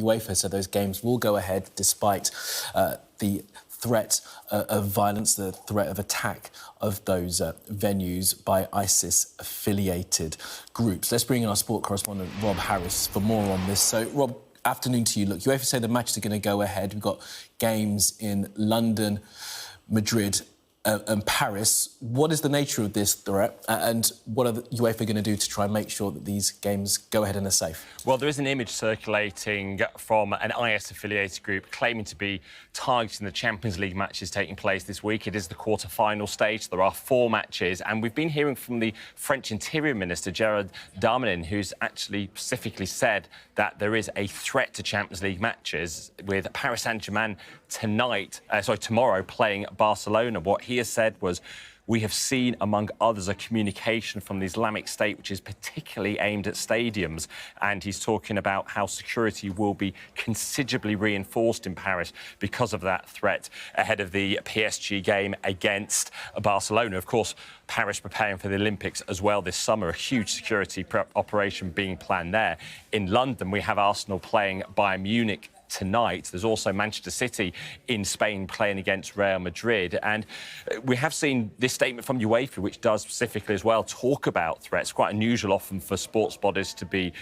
UEFA said those games will go ahead despite the threat of violence, the threat of attack of those venues by ISIS-affiliated groups. Let's bring in our sport correspondent, Rob Harris, for more on this. So, Rob, afternoon to you. Look, UEFA say the matches are going to go ahead. We've got games in London, Madrid and Paris. What is the nature of this threat, and what are the UEFA going to do to try and make sure that these games go ahead and are safe? Well, there is an image circulating from an IS-affiliated group claiming to be targeting the Champions League matches taking place this week. It is the quarter-final stage. There are 4 matches, and we've been hearing from the French Interior Minister, Gerard Darmanin, who's actually specifically said that there is a threat to Champions League matches, with Paris Saint-Germain tomorrow playing Barcelona. What he has said was, we have seen, among others, a communication from the Islamic State which is particularly aimed at stadiums. And he's talking about how security will be considerably reinforced in Paris because of that threat ahead of the PSG game against Barcelona. Of course, Paris preparing for the Olympics as well this summer, a huge security operation being planned there. In London, we have Arsenal playing Bayern Munich tonight. There's also Manchester City in Spain playing against Real Madrid. And we have seen this statement from UEFA, which does specifically as well talk about threats. Quite unusual often for sports bodies to be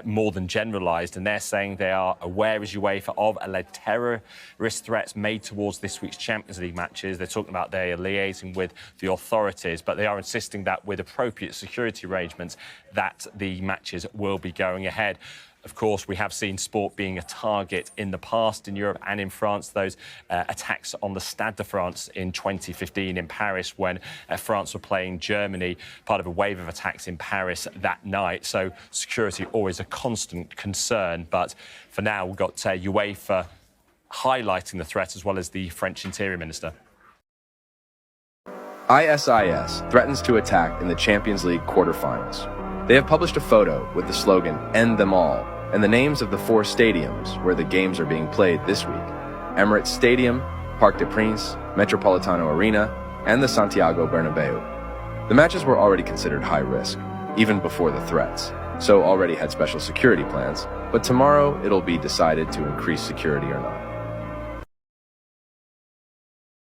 more than generalised, and they're saying they are aware as UEFA of alleged terrorist threats made towards this week's Champions League matches. They're talking about they are liaising with the authorities, but they are insisting that with appropriate security arrangements that the matches will be going ahead. Of course, we have seen sport being a target in the past in Europe and in France. Those attacks on the Stade de France in 2015 in Paris, when France were playing Germany, part of a wave of attacks in Paris that night. So security always a constant concern. But for now, we've got UEFA highlighting the threat, as well as the French Interior Minister. ISIS threatens to attack in the Champions League quarterfinals. They have published a photo with the slogan, "End them all," and the names of the 4 stadiums where the games are being played this week: Emirates Stadium, Parc des Princes, Metropolitano Arena, and the Santiago Bernabeu. The matches were already considered high risk, even before the threats, so already had special security plans, but tomorrow it'll be decided to increase security or not.